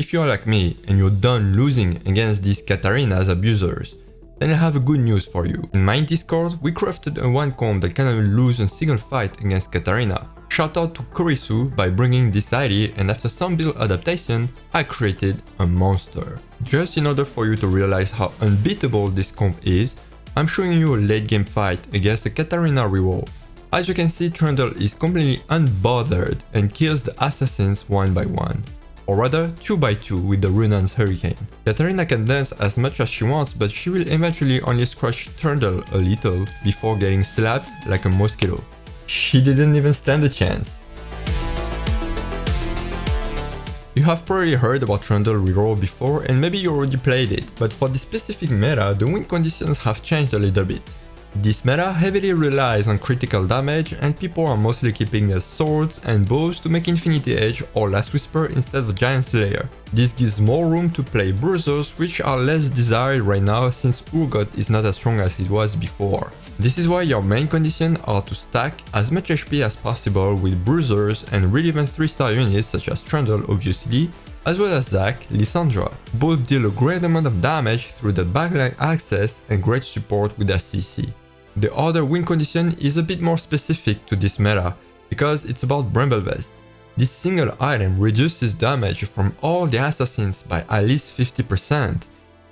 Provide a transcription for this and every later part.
if you're like me and you're done losing against these Katarina's abusers, then I have a good news for you. In my Discord, we crafted a one comp that cannot lose a single fight against Katarina. Shout out to Kurisu by bringing this idea, and after some build adaptation, I created a monster. Just in order for you to realize how unbeatable this comp is, I'm showing you a late game fight against a Katarina Reroll. As you can see, Trundle is completely unbothered and kills the assassins one by one, or rather 2 by 2 with the Runan's Hurricane. Katarina can dance as much as she wants, but she will eventually only scratch Trundle a little before getting slapped like a mosquito. She didn't even stand a chance. You have probably heard about Trundle Reroll before and maybe you already played it, but for this specific meta, the win conditions have changed a little bit. This meta heavily relies on critical damage and people are mostly keeping their swords and bows to make Infinity Edge or Last Whisper instead of Giant Slayer. This gives more room to play bruisers, which are less desired right now since Urgot is not as strong as it was before. This is why your main conditions are to stack as much HP as possible with bruisers and relevant 3-star units such as Trundle obviously, as well as Zac, Lissandra. Both deal a great amount of damage through the backline access and great support with their CC. The other win condition is a bit more specific to this meta, because it's about Bramble Vest. This single item reduces damage from all the assassins by at least 50%.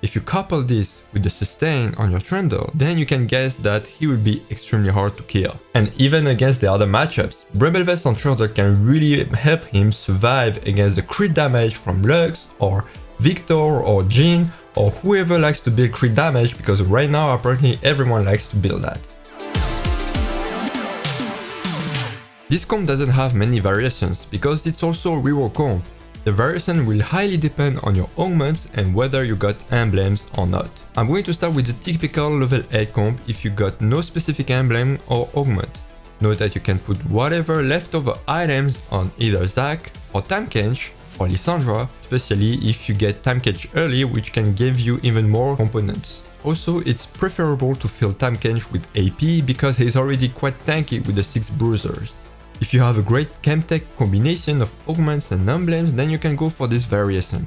If you couple this with the sustain on your Trundle, then you can guess that he will be extremely hard to kill. And even against the other matchups, Bramble Vest on Trundle can really help him survive against the crit damage from Lux or Victor or Jhin or whoever likes to build crit damage, because right now apparently everyone likes to build that. This comp doesn't have many variations because it's also a reroll comp. The variation will highly depend on your augments and whether you got emblems or not. I'm going to start with the typical level 8 comp if you got no specific emblem or augment. Note that you can put whatever leftover items on either Zac or Tankage or Lissandra, especially if you get Tankage early, which can give you even more components. Also, it's preferable to fill Tankage with AP because he's already quite tanky with the 6 bruisers. If you have a great Chemtech combination of augments and emblems, then you can go for this variation.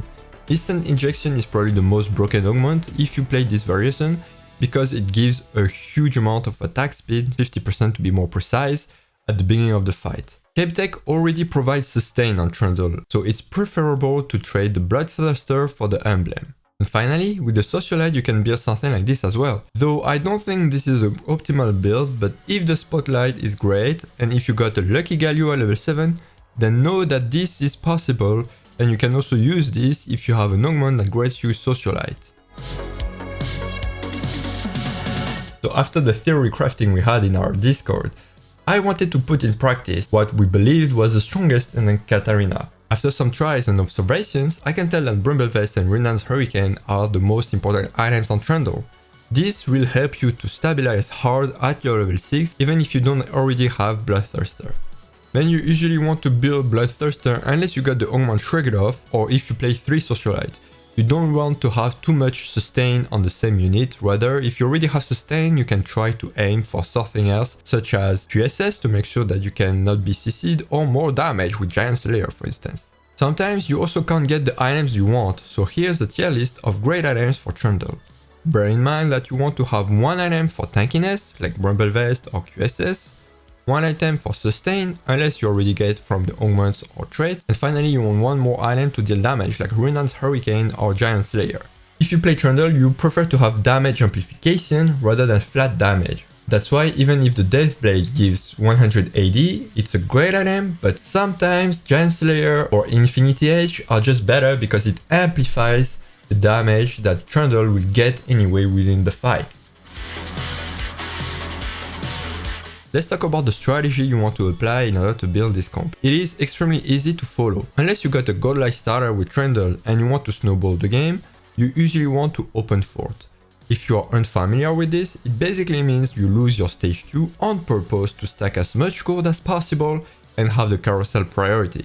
Instant Injection is probably the most broken augment if you play this variation, because it gives a huge amount of attack speed, 50% to be more precise, at the beginning of the fight. Chemtech already provides sustain on Trundle, so it's preferable to trade the Bloodthirster for the emblem. And finally, with the Socialite you can build something like this as well. Though I don't think this is an optimal build, but if the Spotlight is great, and if you got a Lucky Galio at level 7, then know that this is possible, and you can also use this if you have an augment that grants you Socialite. So after the theory crafting we had in our Discord, I wanted to put in practice what we believed was the strongest in Katarina. After some tries and observations, I can tell that Bramble Vest and Runan's Hurricane are the most important items on Trundle. This will help you to stabilize hard at your level 6 even if you don't already have Bloodthirster. Then you usually want to build Bloodthirster unless you got the augment triggered off or if you play 3 Socialite. You don't want to have too much sustain on the same unit, rather if you already have sustain you can try to aim for something else such as QSS to make sure that you cannot be CC'd or more damage with Giant Slayer for instance. Sometimes you also can't get the items you want, so here's a tier list of great items for Trundle. Bear in mind that you want to have one item for tankiness like Bramble Vest or QSS, one item for sustain unless you already get from the augments or traits, and finally you want one more item to deal damage like Runan's Hurricane or Giant Slayer. If you play Trundle, you prefer to have damage amplification rather than flat damage. That's why even if the Death Blade gives 100 AD, it's a great item, but sometimes Giant Slayer or Infinity Edge are just better because it amplifies the damage that Trundle will get anyway within the fight. Let's talk about the strategy you want to apply in order to build this comp. It is extremely easy to follow. Unless you got a godlike starter with Trundle and you want to snowball the game, you usually want to open fort. If you are unfamiliar with this, it basically means you lose your stage 2 on purpose to stack as much gold as possible and have the carousel priority.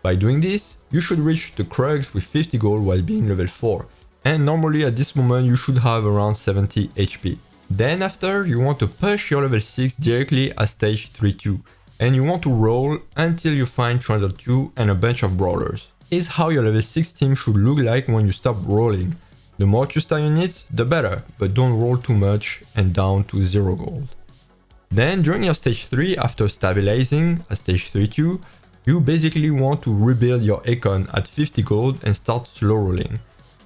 By doing this, you should reach the Krugs with 50 gold while being level 4, and normally at this moment you should have around 70 HP. Then after, you want to push your level 6 directly at stage 3-2, and you want to roll until you find Trundle 2 and a bunch of brawlers. is how your level 6 team should look like when you stop rolling. The more 2-star units, the better, but don't roll too much and down to 0 gold. Then during your stage 3, after stabilizing at stage 3-2, you basically want to rebuild your econ at 50 gold and start slow rolling.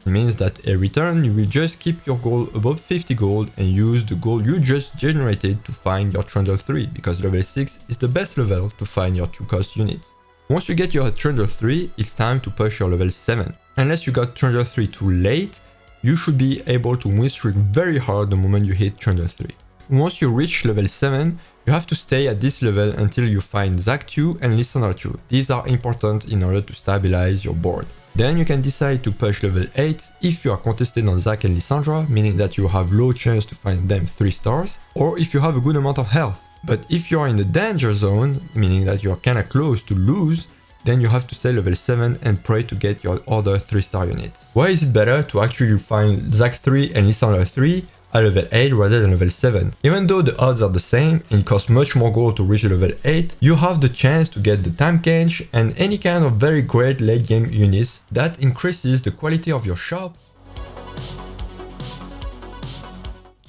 It means that every turn you will just keep your gold above 50 gold and use the gold you just generated to find your Trundle 3, because level 6 is the best level to find your 2-cost units. Once you get your Trundle 3, it's time to push your level 7. Unless you got Trundle 3 too late, you should be able to win streak very hard the moment you hit Trundle 3. Once you reach level 7, you have to stay at this level until you find Zac 2 and Listener 2. These are important in order to stabilize your board. Then you can decide to push level 8 if you are contested on Zac and Lissandra, meaning that you have low chance to find them 3 stars, or if you have a good amount of health. But if you are in the danger zone, meaning that you are kinda close to lose, then you have to stay level 7 and pray to get your other 3-star units. Why is it better to actually find Zac 3 and Lissandra 3 at level 8 rather than level 7? Even though the odds are the same and it costs much more gold to reach level 8, you have the chance to get the time canch and any kind of very great late game units that increases the quality of your shop.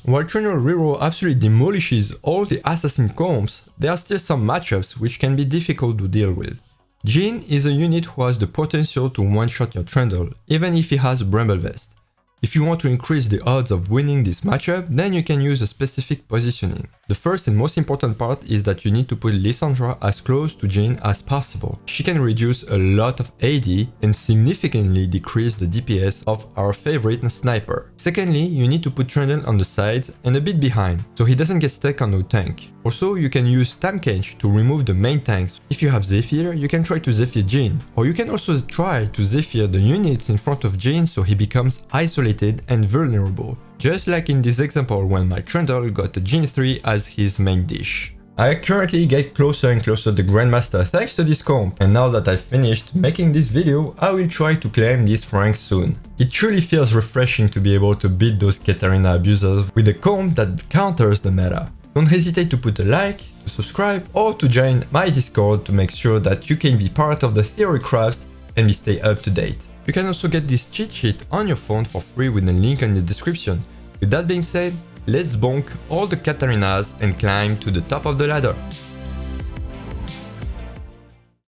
While Trundle Reroll absolutely demolishes all the assassin comps, there are still some matchups which can be difficult to deal with. Jhin is a unit who has the potential to one-shot your Trundle, even if he has Bramble Vest. If you want to increase the odds of winning this matchup, then you can use a specific positioning. The first and most important part is that you need to put Lissandra as close to Jhin as possible. She can reduce a lot of AD and significantly decrease the DPS of our favorite sniper. Secondly, you need to put Trundle on the sides and a bit behind, so he doesn't get stuck on no tank. Also, you can use Tamkench to remove the main tanks. If you have Zephyr, you can try to Zephyr Jhin, or you can also try to Zephyr the units in front of Jhin so he becomes isolated and vulnerable. Just like in this example when my Trundle got a Jhin 3 as his main dish. I currently get closer and closer to Grandmaster thanks to this comp, and now that I've finished making this video, I will try to claim this rank soon. It truly feels refreshing to be able to beat those Katarina abusers with a comp that counters the meta. Don't hesitate to put a like, to subscribe, or to join my Discord to make sure that you can be part of the theory craft and be stay up to date. You can also get this cheat sheet on your phone for free with a link in the description. With that being said, let's bonk all the Katarinas and climb to the top of the ladder.